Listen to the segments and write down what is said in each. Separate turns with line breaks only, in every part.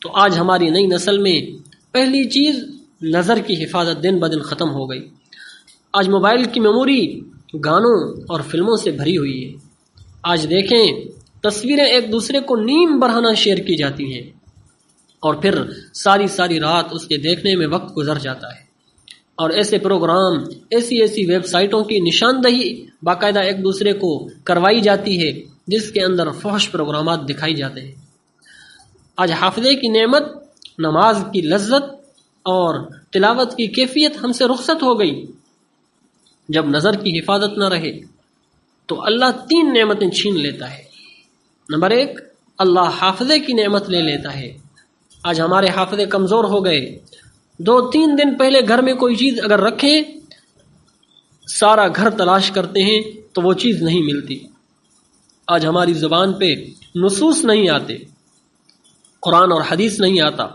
تو آج ہماری نئی نسل میں پہلی چیز نظر کی حفاظت دن بدن ختم ہو گئی۔ آج موبائل کی میموری گانوں اور فلموں سے بھری ہوئی ہے۔ آج دیکھیں تصویریں ایک دوسرے کو نیم برہنہ شیئر کی جاتی ہیں اور پھر ساری رات اس کے دیکھنے میں وقت گزر جاتا ہے، اور ایسے پروگرام، ایسی ویب سائٹوں کی نشاندہی باقاعدہ ایک دوسرے کو کروائی جاتی ہے جس کے اندر فحش پروگرامات دکھائی جاتے ہیں۔ آج حافظے کی نعمت، نماز کی لذت اور تلاوت کی کیفیت ہم سے رخصت ہو گئی۔ جب نظر کی حفاظت نہ رہے تو اللہ 3 نعمتیں چھین لیتا ہے۔ نمبر 1، اللہ حافظے کی نعمت لے لیتا ہے۔ آج ہمارے حافظے کمزور ہو گئے، 2-3 دن پہلے گھر میں کوئی چیز اگر رکھیں، سارا گھر تلاش کرتے ہیں تو وہ چیز نہیں ملتی۔ آج ہماری زبان پہ نصوص نہیں آتے، قرآن اور حدیث نہیں آتا،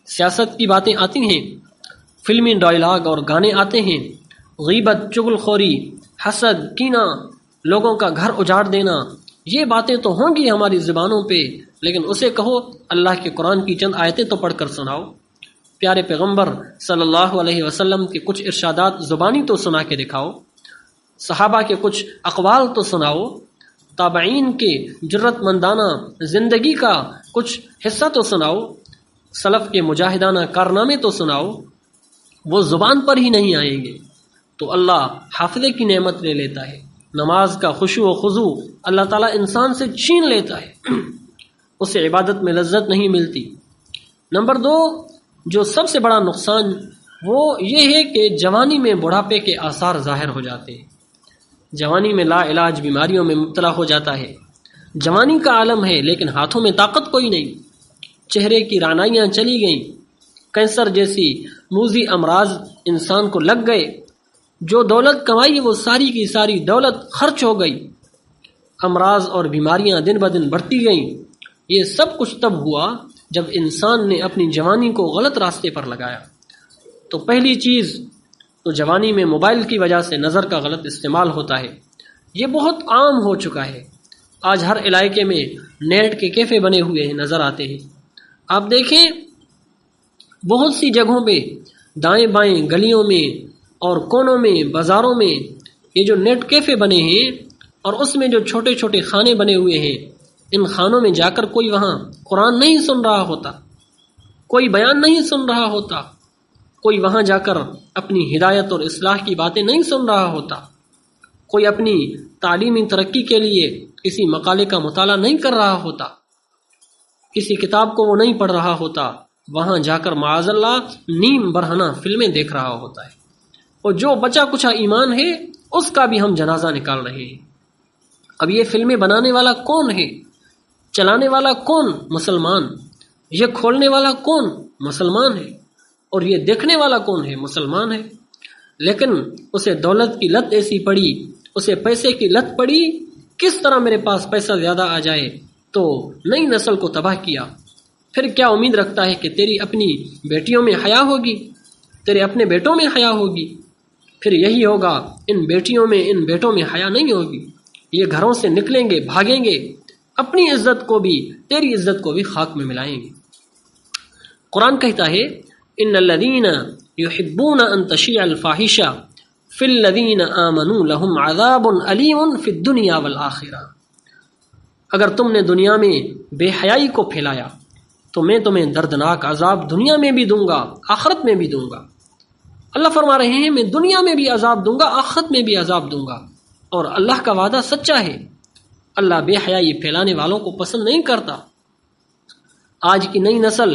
سیاست کی باتیں آتی ہیں، فلمی ڈائلاگ اور گانے آتے ہیں، غیبت، چغلخوری، حسد، کینہ، لوگوں کا گھر اجاڑ دینا، یہ باتیں تو ہوں گی ہماری زبانوں پہ، لیکن اسے کہو اللہ کے قرآن کی چند آیتیں تو پڑھ کر سناؤ، پیارے پیغمبر صلی اللہ علیہ وسلم کے کچھ ارشادات زبانی تو سنا کے دکھاؤ، صحابہ کے کچھ اقوال تو سناؤ، تابعین کے جرت مندانہ زندگی کا کچھ حصہ تو سناؤ، سلف کے مجاہدانہ کارنامے تو سناؤ۔ وہ زبان پر ہی نہیں آئیں گے تو اللہ حافظے کی نعمت لے لیتا ہے۔ نماز کا خشوع و خضوع اللہ تعالیٰ انسان سے چھین لیتا ہے، اسے عبادت میں لذت نہیں ملتی۔ نمبر 2، جو سب سے بڑا نقصان وہ یہ ہے کہ جوانی میں بڑھاپے کے آثار ظاہر ہو جاتے ہیں۔ جوانی میں لا علاج بیماریوں میں مبتلا ہو جاتا ہے۔ جوانی کا عالم ہے لیکن ہاتھوں میں طاقت کوئی نہیں، چہرے کی رعنائیاں چلی گئیں، کینسر جیسی موذی امراض انسان کو لگ گئے، جو دولت کمائی وہ ساری کی ساری دولت خرچ ہو گئی، امراض اور بیماریاں دن بدن بڑھتی گئیں۔ یہ سب کچھ تب ہوا جب انسان نے اپنی جوانی کو غلط راستے پر لگایا۔ تو پہلی چیز تو جوانی میں موبائل کی وجہ سے نظر کا غلط استعمال ہوتا ہے، یہ بہت عام ہو چکا ہے۔ آج ہر علاقے میں نیٹ کے کیفے بنے ہوئے ہیں، نظر آتے ہیں۔ آپ دیکھیں بہت سی جگہوں پہ دائیں بائیں گلیوں میں اور کونوں میں بازاروں میں یہ جو نیٹ کیفے بنے ہیں اور اس میں جو چھوٹے چھوٹے خانے بنے ہوئے ہیں، ان خانوں میں جا کر کوئی وہاں قرآن نہیں سن رہا ہوتا، کوئی بیان نہیں سن رہا ہوتا، کوئی وہاں جا کر اپنی ہدایت اور اصلاح کی باتیں نہیں سن رہا ہوتا، کوئی اپنی تعلیمی ترقی کے لیے کسی مقالے کا مطالعہ نہیں کر رہا ہوتا، کسی کتاب کو وہ نہیں پڑھ رہا ہوتا، وہاں جا کر معاذ اللہ نیم برہنہ فلمیں دیکھ رہا ہوتا ہے۔ اور جو بچا کچھا ایمان ہے اس کا بھی ہم جنازہ نکال رہے ہیں۔ اب یہ فلمیں بنانے والا کون ہے؟ چلانے والا کون؟ مسلمان۔ یہ کھولنے والا کون؟ مسلمان ہے۔ اور یہ دیکھنے والا کون ہے؟ مسلمان ہے۔ لیکن اسے دولت کی لت ایسی پڑی، اسے پیسے کی لت پڑی، کس طرح میرے پاس پیسہ زیادہ آ جائے، تو نئی نسل کو تباہ کیا۔ پھر کیا امید رکھتا ہے کہ تیری اپنی بیٹیوں میں حیا ہوگی، تیرے اپنے بیٹوں میں حیا ہوگی؟ پھر یہی ہوگا، ان بیٹیوں میں ان بیٹوں میں حیا نہیں ہوگی، یہ گھروں سے نکلیں گے، بھاگیں گے، اپنی عزت کو بھی تیری عزت کو بھی خاک میں ملائیں گے۔ قرآن کہتا ہے ان الذین یحبون ان تشیع الفاحشہ فی الذین آمنوا لہم عذاب علیم فی الدنیا والآخرہ۔ اگر تم نے دنیا میں بے حیائی کو پھیلایا تو میں تمہیں دردناک عذاب دنیا میں بھی دوں گا، آخرت میں بھی دوں گا۔ اللہ فرما رہے ہیں میں دنیا میں بھی عذاب دوں گا، آخرت میں بھی عذاب دوں گا، اور اللہ کا وعدہ سچا ہے۔ اللہ بے حیائی پھیلانے والوں کو پسند نہیں کرتا۔ آج کی نئی نسل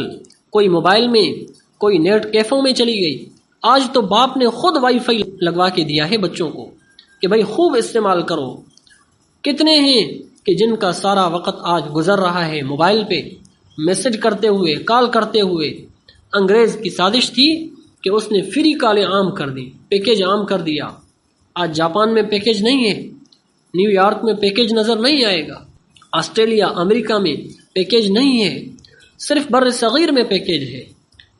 کوئی موبائل میں، کوئی نیٹ کیفوں میں چلی گئی۔ آج تو باپ نے خود وائی فائی لگوا کے دیا ہے بچوں کو کہ بھائی خوب استعمال کرو۔ کتنے ہیں کہ جن کا سارا وقت آج گزر رہا ہے موبائل پہ، میسج کرتے ہوئے، کال کرتے ہوئے۔ انگریز کی سازش تھی کہ اس نے فری کالیں عام کر دی، پیکیج عام کر دیا۔ آج جاپان میں پیکیج نہیں ہے، نیو یارک میں پیکیج نظر نہیں آئے گا، آسٹریلیا، امریکہ میں پیکیج نہیں ہے، صرف بر صغیر میں پیکیج ہے،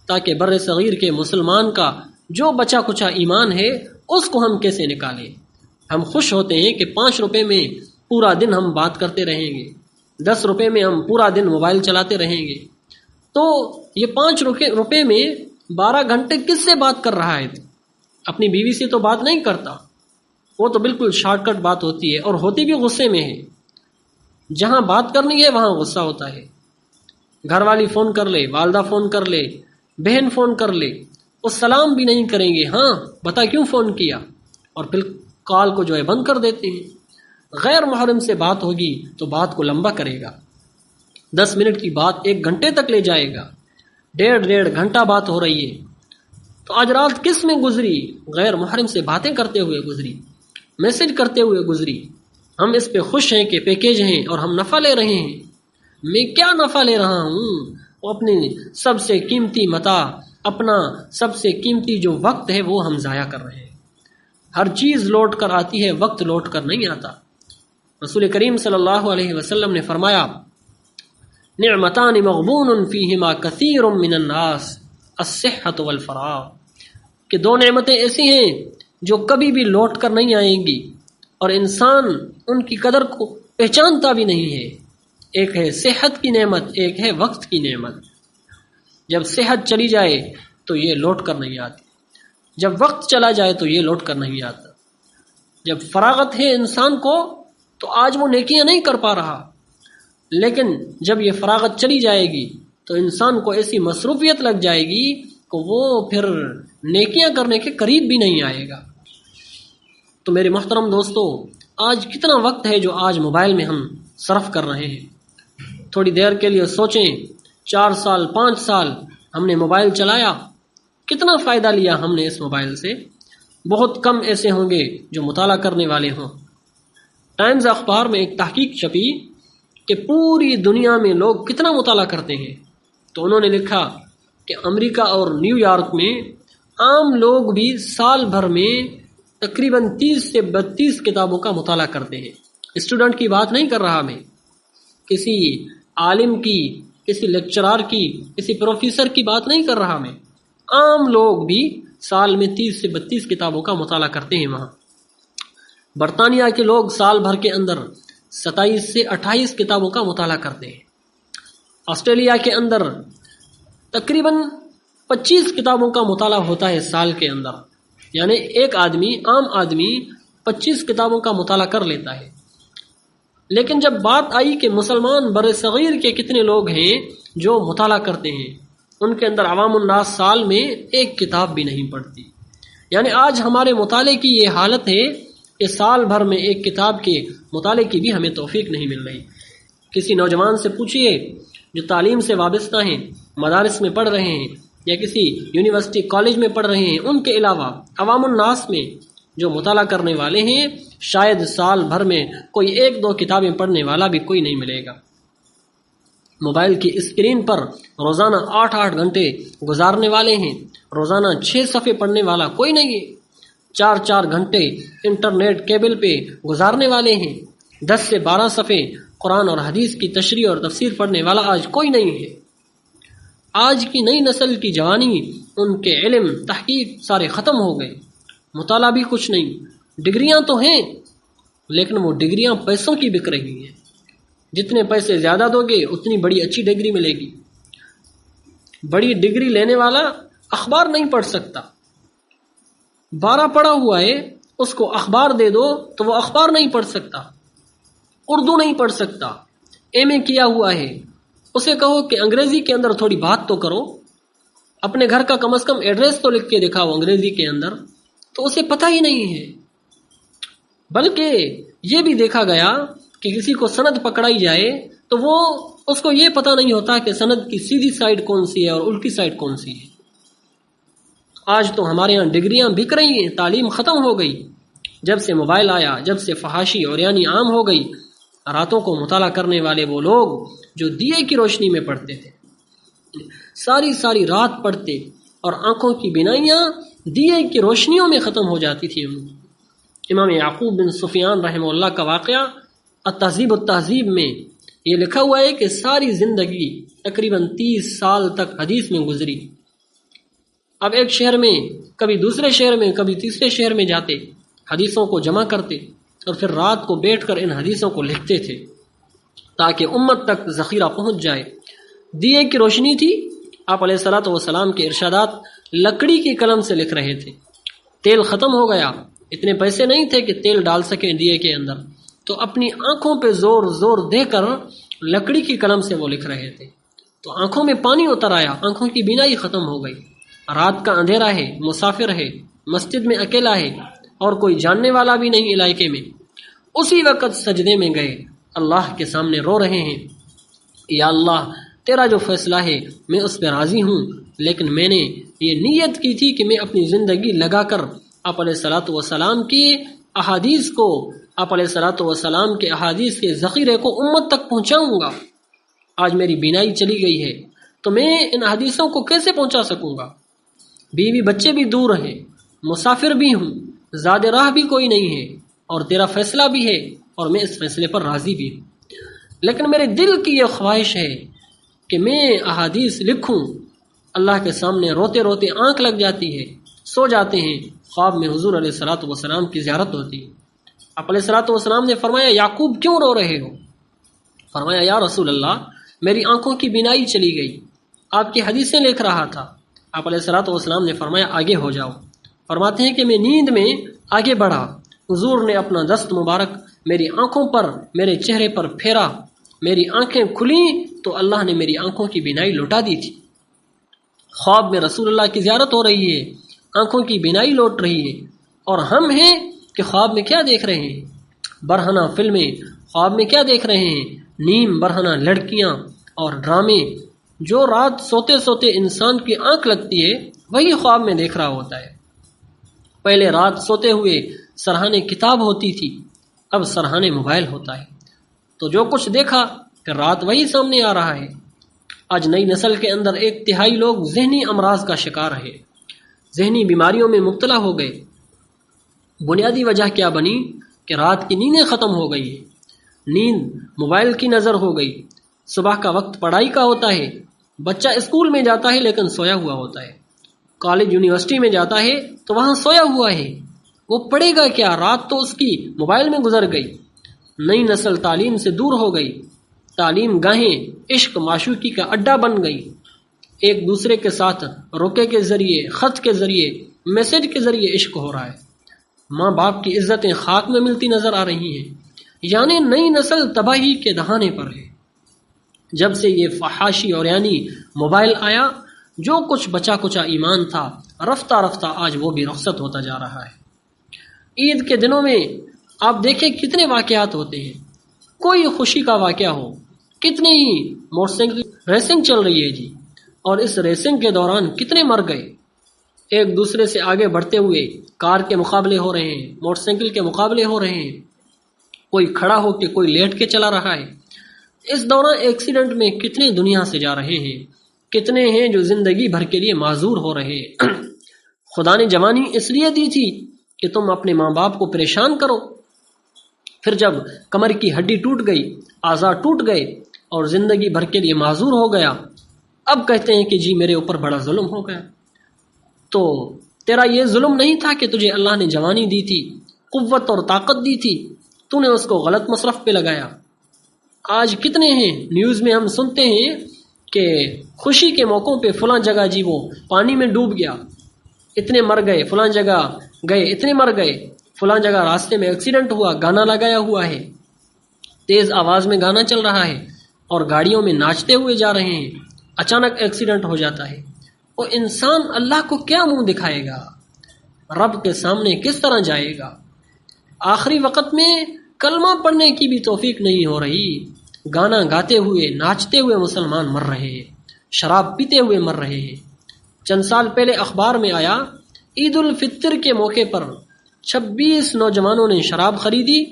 تاکہ بر صغیر کے مسلمان کا جو بچا کچا ایمان ہے اس کو ہم کیسے نکالیں۔ ہم خوش ہوتے ہیں کہ 5 روپے میں پورا دن ہم بات کرتے رہیں گے، 10 روپے میں ہم پورا دن موبائل چلاتے رہیں گے، تو یہ 5 روپے میں 12 گھنٹے کس سے بات کر رہا ہے؟ اپنی بیوی سے تو بات نہیں کرتا، وہ تو بالکل شارٹ کٹ بات ہوتی ہے، اور ہوتی بھی غصے میں ہے۔ جہاں بات کرنی ہے وہاں غصہ ہوتا ہے۔ گھر والی فون کر لے، والدہ فون کر لے، بہن فون کر لے، وہ سلام بھی نہیں کریں گے، ہاں بتا کیوں فون کیا، اور پھر کال کو جو ہے بند کر دیتے ہیں۔ غیر محرم سے بات ہوگی تو بات کو لمبا کرے گا، 10 منٹ کی بات 1 گھنٹے تک لے جائے گا، 1.5 گھنٹہ بات ہو رہی ہے۔ تو آج رات کس میں گزری؟ غیر محرم سے باتیں کرتے ہوئے گزری، میسج کرتے ہوئے گزری۔ ہم اس پہ خوش ہیں کہ پیکیج ہیں اور ہم نفع لے رہے ہیں۔ میں کیا نفع لے رہا ہوں؟ وہ اپنی سب سے قیمتی متاع، اپنا سب سے قیمتی جو وقت ہے وہ ہم ضائع کر رہے ہیں۔ ہر چیز لوٹ کر آتی ہے، وقت لوٹ کر نہیں آتا۔ رسول کریم صلی اللہ علیہ وسلم نے فرمایا، نعمتان مغبون فیہما کثیر من الناس، الصحۃ والفراغ، کہ 2 نعمتیں ایسی ہیں جو کبھی بھی لوٹ کر نہیں آئیں گی اور انسان ان کی قدر کو پہچانتا بھی نہیں ہے۔ ایک ہے صحت کی نعمت، ایک ہے وقت کی نعمت۔ جب صحت چلی جائے تو یہ لوٹ کر نہیں آتی، جب وقت چلا جائے تو یہ لوٹ کر نہیں آتا۔ جب فراغت ہے انسان کو تو آج وہ نیکیاں نہیں کر پا رہا، لیکن جب یہ فراغت چلی جائے گی تو انسان کو ایسی مصروفیت لگ جائے گی کہ وہ پھر نیکیاں کرنے کے قریب بھی نہیں آئے گا۔ تو میرے محترم دوستو، آج کتنا وقت ہے جو آج موبائل میں ہم صرف کر رہے ہیں۔ تھوڑی دیر کے لیے سوچیں، 4 سال 5 سال ہم نے موبائل چلایا، کتنا فائدہ لیا ہم نے اس موبائل سے؟ بہت کم ایسے ہوں گے جو مطالعہ کرنے والے ہوں۔ ٹائمز اخبار میں ایک تحقیق چھپی کہ پوری دنیا میں لوگ کتنا مطالعہ کرتے ہیں، تو انہوں نے لکھا کہ امریکہ اور نیو یارک میں عام لوگ بھی سال بھر میں تقریباً 30 سے 32 کتابوں کا مطالعہ کرتے ہیں۔ اسٹوڈنٹ کی بات نہیں کر رہا میں، کسی عالم کی، کسی لیکچرار کی، کسی پروفیسر کی بات نہیں کر رہا میں، عام لوگ بھی سال میں 30 سے 32 کتابوں کا مطالعہ کرتے ہیں۔ وہاں برطانیہ کے لوگ سال بھر کے اندر 27 سے 28 کتابوں کا مطالعہ کرتے ہیں۔ آسٹریلیا کے اندر تقریباً 25 کتابوں کا مطالعہ ہوتا ہے سال کے اندر، یعنی ایک آدمی، عام آدمی 25 کتابوں کا مطالعہ کر لیتا ہے۔ لیکن جب بات آئی کہ مسلمان بر صغیر کے کتنے لوگ ہیں جو مطالعہ کرتے ہیں، ان کے اندر عوام الناس سال میں 1 کتاب بھی نہیں پڑھتی۔ یعنی آج ہمارے مطالعے کی یہ حالت ہے کہ سال بھر میں 1 کتاب کے مطالعے کی بھی ہمیں توفیق نہیں مل رہی۔ کسی نوجوان سے پوچھئے جو تعلیم سے وابستہ ہیں، مدارس میں پڑھ رہے ہیں یا کسی یونیورسٹی کالج میں پڑھ رہے ہیں، ان کے علاوہ عوام الناس میں جو مطالعہ کرنے والے ہیں، شاید سال بھر میں کوئی 1-2 کتابیں پڑھنے والا بھی کوئی نہیں ملے گا۔ موبائل کی اسکرین پر روزانہ 8-8 گھنٹے گزارنے والے ہیں، روزانہ 6 صفحے پڑھنے والا کوئی نہیں ہے۔ 4-4 گھنٹے انٹرنیٹ کیبل پہ گزارنے والے ہیں، 10 سے 12 صفحے قرآن اور حدیث کی تشریح اور تفسیر پڑھنے والا آج کوئی نہیں ہے۔ آج کی نئی نسل کی جوانی، ان کے علم، تحقیق سارے ختم ہو گئے، مطالعہ بھی کچھ نہیں۔ ڈگریاں تو ہیں لیکن وہ ڈگریاں پیسوں کی بک رہی ہیں، جتنے پیسے زیادہ دو گے اتنی بڑی اچھی ڈگری ملے گی۔ بڑی ڈگری لینے والا اخبار نہیں پڑھ سکتا، 12 پڑھا ہوا ہے، اس کو اخبار دے دو تو وہ اخبار نہیں پڑھ سکتا، اردو نہیں پڑھ سکتا، ایم اے کیا ہوا ہے، اسے کہو کہ انگریزی کے اندر تھوڑی بات تو کرو، اپنے گھر کا کم از کم ایڈریس تو لکھ کے دکھاؤ انگریزی کے اندر، تو اسے پتہ ہی نہیں ہے۔ بلکہ یہ بھی دیکھا گیا کہ کسی کو سند پکڑائی جائے تو وہ اس کو یہ پتہ نہیں ہوتا کہ سند کی سیدھی سائڈ کون سی ہے اور الٹی سائڈ کون سی ہے۔ آج تو ہمارے ہاں ڈگریاں بک رہی ہیں، تعلیم ختم ہو گئی۔ جب سے موبائل آیا، جب سے فحاشی اور یعنی عام ہو گئی، راتوں کو مطالعہ کرنے والے وہ لوگ جو دیے کی روشنی میں پڑھتے تھے، ساری ساری رات پڑھتے، اور آنکھوں کی بینائیاں دیے کی روشنیوں میں ختم ہو جاتی تھی۔ امام یعقوب بن سفیان رحمہ اللہ کا واقعہ التہذیب التہذیب میں یہ لکھا ہوا ہے کہ ساری زندگی تقریباً 30 سال تک حدیث میں گزری۔ اب ایک شہر میں، کبھی دوسرے شہر میں، کبھی تیسرے شہر میں جاتے، حدیثوں کو جمع کرتے اور پھر رات کو بیٹھ کر ان حدیثوں کو لکھتے تھے تاکہ امت تک ذخیرہ پہنچ جائے۔ دیے کی روشنی تھی، آپ علیہ الصلوۃ والسلام کے ارشادات لکڑی کی قلم سے لکھ رہے تھے۔ تیل ختم ہو گیا، اتنے پیسے نہیں تھے کہ تیل ڈال سکیں دیے کے اندر، تو اپنی آنکھوں پہ زور زور دے کر لکڑی کی قلم سے وہ لکھ رہے تھے۔ تو آنکھوں میں پانی اتر آیا، آنکھوں کی بینائی ختم ہو گئی۔ رات کا اندھیرا ہے، مسافر ہے، مسجد میں اکیلا ہے اور کوئی جاننے والا بھی نہیں علاقے میں، اسی وقت سجدے میں گئے، اللہ کے سامنے رو رہے ہیں، یا اللہ تیرا جو فیصلہ ہے میں اس پہ راضی ہوں، لیکن میں نے یہ نیت کی تھی کہ میں اپنی زندگی لگا کر آپ علیہ الصلوۃ والسلام کی احادیث کو، آپ علیہ الصلوۃ والسلام کے احادیث کے ذخیرے کو امت تک پہنچاؤں گا۔ آج میری بینائی چلی گئی ہے تو میں ان حدیثوں کو کیسے پہنچا سکوں گا؟ بیوی بچے بھی دور ہیں، مسافر بھی ہوں، زیادہ راہ بھی کوئی نہیں ہے، اور تیرا فیصلہ بھی ہے اور میں اس فیصلے پر راضی بھی ہوں، لیکن میرے دل کی یہ خواہش ہے کہ میں احادیث لکھوں۔ اللہ کے سامنے روتے روتے آنکھ لگ جاتی ہے، سو جاتے ہیں، خواب میں حضور علیہ الصلوۃ والسلام کی زیارت ہوتی ہے۔ آپ علیہ الصلوۃ والسلام نے فرمایا یعقوب کیوں رو رہے ہو؟ فرمایا یا رسول اللہ میری آنکھوں کی بینائی چلی گئی، آپ کی حدیثیں لکھ رہا تھا۔ آپ علیہ الصلوۃ والسلام نے فرمایا آگے ہو جاؤ۔ فرماتے ہیں کہ میں نیند میں آگے بڑھا، حضور نے اپنا دست مبارک میری آنکھوں پر، میرے چہرے پر پھیرا، میری آنکھیں کھلیں تو اللہ نے میری آنکھوں کی بینائی لوٹا دی تھی۔ خواب میں رسول اللہ کی زیارت ہو رہی ہے، آنکھوں کی بینائی لوٹ رہی ہے، اور ہم ہیں کہ خواب میں کیا دیکھ رہے ہیں؟ برہنہ فلمیں، خواب میں کیا دیکھ رہے ہیں؟ نیم برہنہ لڑکیاں اور ڈرامے، جو رات سوتے سوتے انسان کی آنکھ لگتی ہے وہی خواب میں دیکھ رہا ہوتا ہے۔ پہلے رات سوتے ہوئے سرہانے کتاب ہوتی تھی، اب سرہانے موبائل ہوتا ہے، تو جو کچھ دیکھا پھر رات وہی سامنے آ رہا ہے۔ آج نئی نسل کے اندر 1/3 لوگ ذہنی امراض کا شکار ہے، ذہنی بیماریوں میں مبتلا ہو گئے۔ بنیادی وجہ کیا بنی کہ رات کی نیندیں ختم ہو گئی ہے، نیند موبائل کی نظر ہو گئی۔ صبح کا وقت پڑھائی کا ہوتا ہے، بچہ اسکول میں جاتا ہے لیکن سویا ہوا ہوتا ہے، کالج یونیورسٹی میں جاتا ہے تو وہاں سویا ہوا ہے، وہ پڑھے گا کیا؟ رات تو اس کی موبائل میں گزر گئی۔ نئی نسل تعلیم سے دور ہو گئی، تعلیم گاہیں عشق معشوقی کا اڈا بن گئی، ایک دوسرے کے ساتھ روکے کے ذریعے، خط کے ذریعے، میسج کے ذریعے عشق ہو رہا ہے، ماں باپ کی عزتیں خاک میں ملتی نظر آ رہی ہیں، یعنی نئی نسل تباہی کے دہانے پر ہے۔ جب سے یہ فحاشی اور یعنی موبائل آیا، جو کچھ بچا کچا ایمان تھا رفتہ رفتہ آج وہ بھی رخصت ہوتا جا رہا ہے۔ عید کے دنوں میں آپ دیکھیں کتنے واقعات ہوتے ہیں، کوئی خوشی کا واقعہ ہو، کتنے ہی موٹر سائیکل ریسنگ چل رہی ہے جی، اور اس ریسنگ کے دوران کتنے مر گئے، ایک دوسرے سے آگے بڑھتے ہوئے کار کے مقابلے ہو رہے ہیں، موٹر سائیکل کے مقابلے ہو رہے ہیں، کوئی کھڑا ہو کے کوئی لیٹ کے چلا رہا ہے۔ اس دوران ایکسیڈنٹ میں کتنے دنیا سے جا رہے ہیں، کتنے ہیں جو زندگی بھر کے لیے معذور ہو رہے ہیں۔ خدا نے جوانی اس لیے دی تھی کہ تم اپنے ماں باپ کو پریشان کرو، پھر جب کمر کی ہڈی ٹوٹ گئی، اعضاء ٹوٹ گئے اور زندگی بھر کے لیے معذور ہو گیا، اب کہتے ہیں کہ جی میرے اوپر بڑا ظلم ہو گیا۔ تو تیرا یہ ظلم نہیں تھا کہ تجھے اللہ نے جوانی دی تھی، قوت اور طاقت دی تھی، تو نے اس کو غلط مصرف پہ لگایا۔ آج کتنے ہیں نیوز میں ہم سنتے ہیں کہ خوشی کے موقعوں پہ فلاں جگہ جی وہ پانی میں ڈوب گیا، اتنے مر گئے، فلاں جگہ گئے اتنے مر گئے، فلاں جگہ راستے میں ایکسیڈنٹ ہوا، گانا لگایا ہوا ہے، تیز آواز میں گانا چل رہا ہے اور گاڑیوں میں ناچتے ہوئے جا رہے ہیں، اچانک ایکسیڈنٹ ہو جاتا ہے۔ وہ انسان اللہ کو کیا منہ دکھائے گا؟ رب کے سامنے کس طرح جائے گا؟ آخری وقت میں کلمہ پڑھنے کی بھی توفیق نہیں ہو رہی، گانا گاتے ہوئے ناچتے ہوئے مسلمان مر رہے ہیں، شراب پیتے ہوئے مر رہے ہیں۔ چند سال پہلے اخبار میں آیا عید الفطر کے موقع پر 26 نوجوانوں نے شراب خریدی،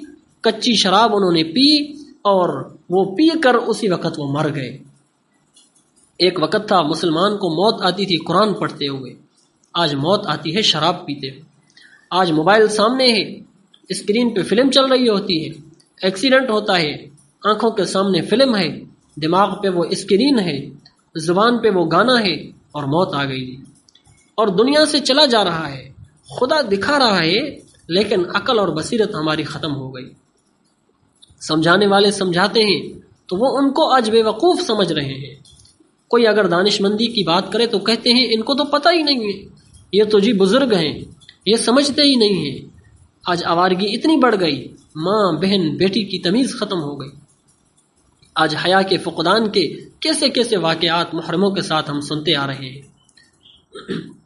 کچی شراب انہوں نے پی اور وہ پی کر اسی وقت وہ مر گئے۔ ایک وقت تھا مسلمان کو موت آتی تھی قرآن پڑھتے ہوئے، آج موت آتی ہے شراب پیتے ہوئے۔ آج موبائل سامنے ہے، اسکرین پہ فلم چل رہی ہوتی ہے، ایکسیڈنٹ ہوتا ہے، آنکھوں کے سامنے فلم ہے، دماغ پہ وہ اسکرین ہے، زبان پہ وہ گانا ہے اور موت آ گئی اور دنیا سے چلا جا رہا ہے۔ خدا دکھا رہا ہے لیکن عقل اور بصیرت ہماری ختم ہو گئی۔ سمجھانے والے سمجھاتے ہیں تو وہ ان کو آج بے وقوف سمجھ رہے ہیں۔ کوئی اگر دانش مندی کی بات کرے تو کہتے ہیں ان کو تو پتہ ہی نہیں ہے، یہ تو جی بزرگ ہیں، یہ سمجھتے ہی نہیں ہیں۔ آج آوارگی اتنی بڑھ گئی، ماں بہن بیٹی کی تمیز ختم ہو گئی۔ آج حیا کے فقدان کے کیسے کیسے واقعات محرموں کے ساتھ ہم سنتے آ رہے ہیں۔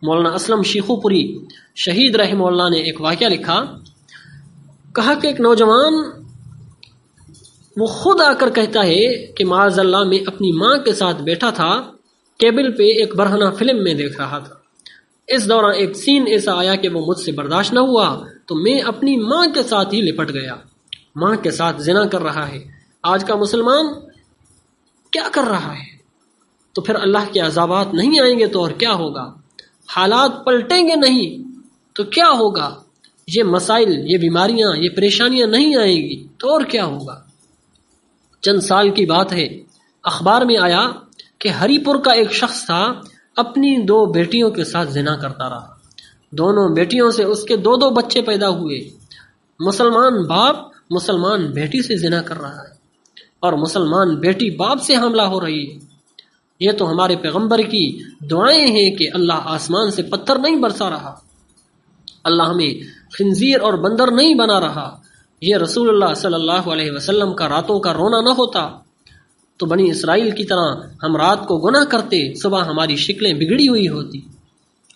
مولانا اسلم شیخو پوری شہید رحمہ اللہ نے ایک واقعہ لکھا، کہا کہ ایک نوجوان وہ خود آ کر کہتا ہے کہ معاذ اللہ میں اپنی ماں کے ساتھ بیٹھا تھا، کیبل پہ ایک برہنہ فلم میں دیکھ رہا تھا۔ اس دوران ایک سین ایسا آیا کہ وہ مجھ سے برداشت نہ ہوا تو میں اپنی ماں کے ساتھ ہی لپٹ گیا۔ ماں کے ساتھ زنا کر رہا ہے۔ آج کا مسلمان کیا کر رہا ہے؟ تو پھر اللہ کے عذابات نہیں آئیں گے تو اور کیا ہوگا؟ حالات پلٹیں گے نہیں تو کیا ہوگا؟ یہ مسائل، یہ بیماریاں، یہ پریشانیاں نہیں آئیں گی تو اور کیا ہوگا؟ چند سال کی بات ہے، اخبار میں آیا کہ ہری پور کا ایک شخص تھا، اپنی 2 بیٹیوں کے ساتھ زنا کرتا رہا۔ دونوں بیٹیوں سے اس کے 2 بچے پیدا ہوئے۔ مسلمان باپ مسلمان بیٹی سے زنا کر رہا ہے اور مسلمان بیٹی باپ سے حاملہ ہو رہی ہے۔ یہ تو ہمارے پیغمبر کی دعائیں ہیں کہ اللہ آسمان سے پتھر نہیں برسا رہا، اللہ ہمیں خنزیر اور بندر نہیں بنا رہا۔ یہ رسول اللہ صلی اللہ علیہ وسلم کا راتوں کا رونا نہ ہوتا تو بنی اسرائیل کی طرح ہم رات کو گناہ کرتے، صبح ہماری شکلیں بگڑی ہوئی ہوتی۔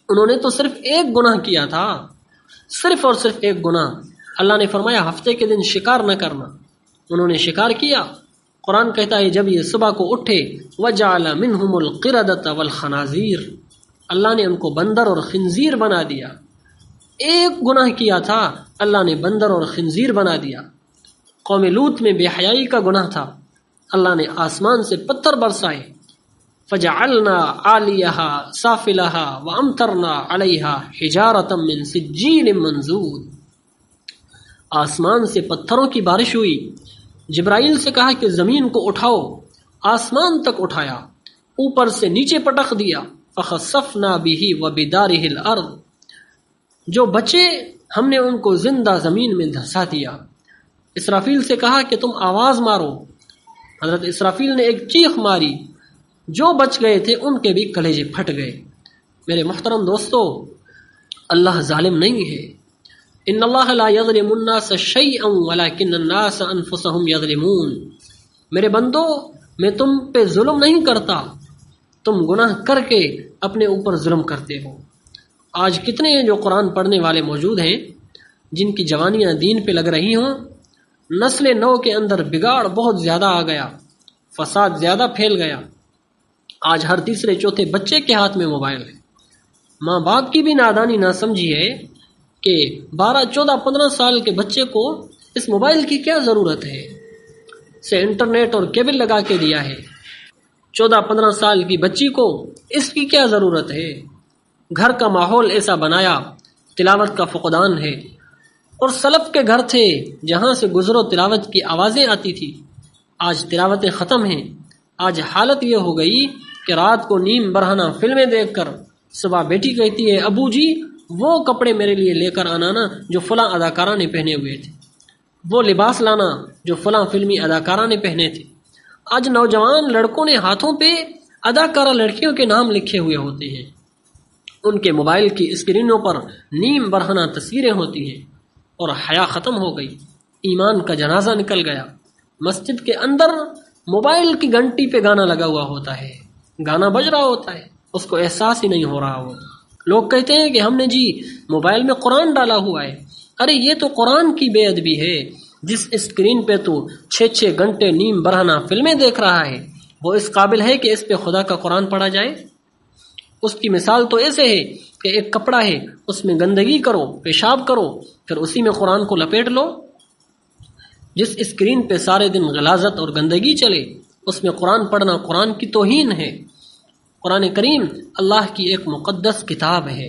انہوں نے تو صرف ایک گناہ کیا تھا، صرف اور صرف ایک گناہ۔ اللہ نے فرمایا ہفتے کے دن شکار نہ کرنا، انہوں نے شکار کیا۔ قرآن کہتا ہے جب یہ صبح کو اٹھے وَجَعَلَ مِنْهُمُ الْقِرَدَةَ وَالْخَنَازِيرَ، اللہ نے ان کو بندر اور خنزیر بنا دیا۔ ایک گناہ کیا تھا، اللہ نے بندر اور خنزیر بنا دیا۔ قوم لوط میں بے حیائی کا گناہ تھا، اللہ نے آسمان سے پتھر برسائے۔ فَجَعَلْنَا عَالِيَهَا سَافِلَهَا وَأَمْطَرْنَا عَلَيْهَا حِجَارَةً مِّن سِجِّيلٍ مَّنضُودٍ، آسمان سے پتھروں کی بارش ہوئی۔ جبرائیل سے کہا کہ زمین کو اٹھاؤ، آسمان تک اٹھایا، اوپر سے نیچے پٹخ دیا۔ فَخَسَفْنَا بِهِ وَبِدَارِهِ الْأَرْضِ، جو بچے ہم نے ان کو زندہ زمین میں دھسا دیا۔ اسرافیل سے کہا کہ تم آواز مارو، حضرت اسرافیل نے ایک چیخ ماری، جو بچ گئے تھے ان کے بھی کلیجے پھٹ گئے۔ میرے محترم دوستو، اللہ ظالم نہیں ہے۔ ان اللہ لا یظلم الناس شیئا ولکن الناس انفسهم یظلمون، میرے بندو میں تم پہ ظلم نہیں کرتا، تم گناہ کر کے اپنے اوپر ظلم کرتے ہو۔ آج کتنے ہیں جو قرآن پڑھنے والے موجود ہیں جن کی جوانیاں دین پہ لگ رہی ہوں، نسل نو کے اندر بگاڑ بہت زیادہ آ گیا، فساد زیادہ پھیل گیا۔ آج ہر تیسرے چوتھے بچے کے ہاتھ میں موبائل ہے۔ ماں باپ کی بھی نادانی نہ سمجھی ہے کہ 12 14 15 سال کے بچے کو اس موبائل کی کیا ضرورت ہے، سے انٹرنیٹ اور کیبل لگا کے دیا ہے۔ 14 15 سال کی بچی کو اس کی کیا ضرورت ہے؟ گھر کا ماحول ایسا بنایا، تلاوت کا فقدان ہے۔ اور سلف کے گھر تھے جہاں سے گزر و تلاوت کی آوازیں آتی تھی، آج تلاوتیں ختم ہیں۔ آج حالت یہ ہو گئی کہ رات کو نیم برہنہ فلمیں دیکھ کر صبح بیٹی کہتی ہے ابو جی وہ کپڑے میرے لیے لے کر آنا نا جو فلاں اداکارہ نے پہنے ہوئے تھے، وہ لباس لانا جو فلاں فلمی اداکارہ نے پہنے تھے۔ آج نوجوان لڑکوں نے ہاتھوں پہ اداکارہ لڑکیوں کے نام لکھے ہوئے ہوتے ہیں، ان کے موبائل کی اسکرینوں پر نیم برہنہ تصویریں ہوتی ہیں، اور حیا ختم ہو گئی، ایمان کا جنازہ نکل گیا۔ مسجد کے اندر موبائل کی گھنٹی پہ گانا لگا ہوا ہوتا ہے، گانا بج رہا ہوتا ہے، اس کو احساس ہی نہیں ہو رہا ہوتا۔ لوگ کہتے ہیں کہ ہم نے جی موبائل میں قرآن ڈالا ہوا ہے۔ ارے یہ تو قرآن کی بے ادبی ہے، جس اسکرین پہ تو 6 گھنٹے نیم برہنہ فلمیں دیکھ رہا ہے، وہ اس قابل ہے کہ اس پہ خدا کا قرآن پڑھا جائے؟ اس کی مثال تو ایسے ہے کہ ایک کپڑا ہے، اس میں گندگی کرو، پیشاب کرو، پھر اسی میں قرآن کو لپیٹ لو۔ جس اسکرین پہ سارے دن غلاظت اور گندگی چلے، اس میں قرآن پڑھنا قرآن کی توہین ہے۔ قرآن کریم اللہ کی ایک مقدس کتاب ہے،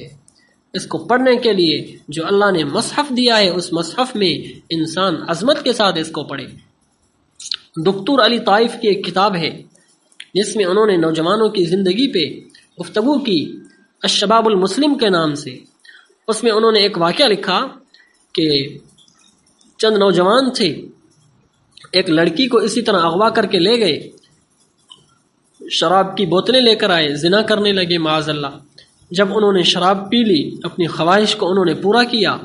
اس کو پڑھنے کے لیے جو اللہ نے مصحف دیا ہے، اس مصحف میں انسان عظمت کے ساتھ اس کو پڑھے۔ دکتور علی طائف کی ایک کتاب ہے جس میں انہوں نے نوجوانوں کی زندگی پہ گفتگو کی، الشباب المسلم کے نام سے۔ اس میں انہوں نے ایک واقعہ لکھا کہ چند نوجوان تھے، ایک لڑکی کو اسی طرح اغوا کر کے لے گئے، شراب کی بوتلیں لے کر آئے، زنا کرنے لگے معاذ اللہ۔ جب انہوں نے شراب پی لی، اپنی خواہش کو انہوں نے پورا کیا،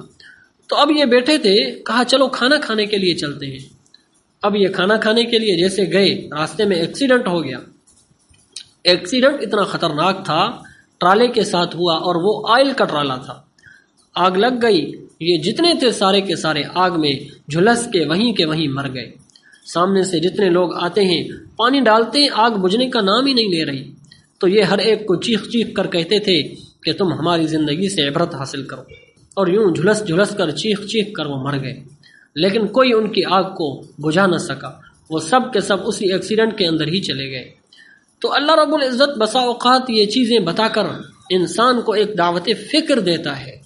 تو اب یہ بیٹھے تھے، کہا چلو کھانا کھانے کے لیے چلتے ہیں۔ اب یہ کھانا کھانے کے لیے جیسے گئے، راستے میں ایکسیڈنٹ ہو گیا۔ ایکسیڈنٹ اتنا خطرناک تھا، ٹرالے کے ساتھ ہوا، اور وہ آئل کا ٹرالا تھا۔ آگ لگ گئی، یہ جتنے تھے سارے کے سارے آگ میں جھلس کے وہیں مر گئے۔ سامنے سے جتنے لوگ آتے ہیں، پانی ڈالتے ہیں، آگ بجھنے کا نام ہی نہیں لے رہی، تو یہ ہر ایک کو چیخ چیخ کر کہتے تھے کہ تم ہماری زندگی سے عبرت حاصل کرو، اور یوں جھلس جھلس کر چیخ چیخ کر وہ مر گئے، لیکن کوئی ان کی آگ کو بجھا نہ سکا، وہ سب کے سب اسی ایکسیڈنٹ کے اندر ہی چلے گئے۔ تو اللہ رب العزت بسا اوقات یہ چیزیں بتا کر انسان کو ایک دعوت فکر دیتا ہے،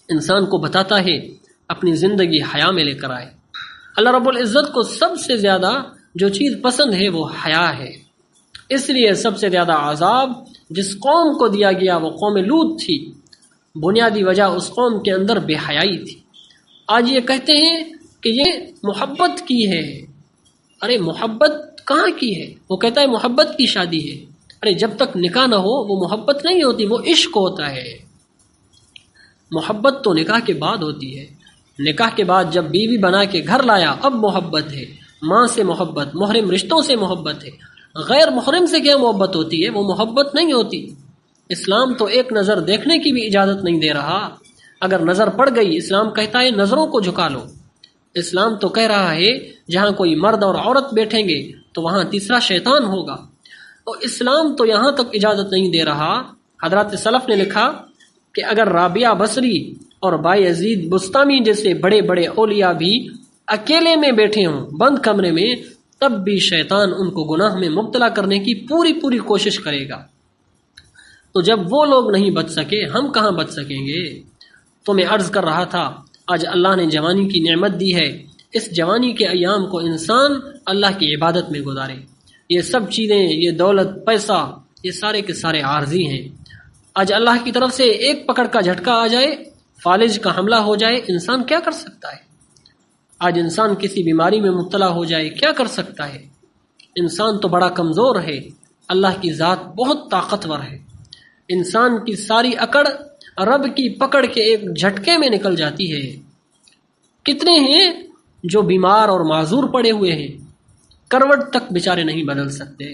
انسان کو بتاتا ہے اپنی زندگی حیا میں لے کر آئے۔ اللہ رب العزت کو سب سے زیادہ جو چیز پسند ہے وہ حیا ہے، اس لیے سب سے زیادہ عذاب جس قوم کو دیا گیا وہ قوم لوط تھی۔ بنیادی وجہ اس قوم کے اندر بے حیائی تھی۔ آج یہ کہتے ہیں کہ یہ محبت کی ہے، ارے محبت کہاں کی ہے؟ وہ کہتا ہے محبت کی شادی ہے۔ ارے جب تک نکاح نہ ہو وہ محبت نہیں ہوتی، وہ عشق ہوتا ہے۔ محبت تو نکاح کے بعد ہوتی ہے، نکاح کے بعد جب بیوی بنا کے گھر لایا اب محبت ہے، ماں سے محبت، محرم رشتوں سے محبت ہے۔ غیر محرم سے کیا محبت ہوتی ہے؟ وہ محبت نہیں ہوتی۔ اسلام تو ایک نظر دیکھنے کی بھی اجازت نہیں دے رہا، اگر نظر پڑ گئی اسلام کہتا ہے نظروں کو جھکا لو۔ اسلام تو کہہ رہا ہے جہاں کوئی مرد اور عورت بیٹھیں گے تو وہاں تیسرا شیطان ہوگا، اور اسلام تو یہاں تک اجازت نہیں دے رہا۔ حضرات سلف نے لکھا کہ اگر رابعہ بصری اور بایزید بستامی جیسے بڑے بڑے اولیاء بھی اکیلے میں بیٹھے ہوں بند کمرے میں، تب بھی شیطان ان کو گناہ میں مبتلا کرنے کی پوری کوشش کرے گا۔ تو جب وہ لوگ نہیں بچ سکے، ہم کہاں بچ سکیں گے؟ تو میں عرض کر رہا تھا آج اللہ نے جوانی کی نعمت دی ہے، اس جوانی کے ایام کو انسان اللہ کی عبادت میں گزارے۔ یہ سب چیزیں، یہ دولت، پیسہ، یہ سارے کے سارے عارضی ہیں۔ آج اللہ کی طرف سے ایک پکڑ کا جھٹکا آ جائے، فالج کا حملہ ہو جائے، انسان کیا کر سکتا ہے؟ آج انسان کسی بیماری میں مبتلا ہو جائے، کیا کر سکتا ہے؟ انسان تو بڑا کمزور ہے، اللہ کی ذات بہت طاقتور ہے۔ انسان کی ساری اکڑ رب کی پکڑ کے ایک جھٹکے میں نکل جاتی ہے۔ کتنے ہیں جو بیمار اور معذور پڑے ہوئے ہیں، کروٹ تک بیچارے نہیں بدل سکتے۔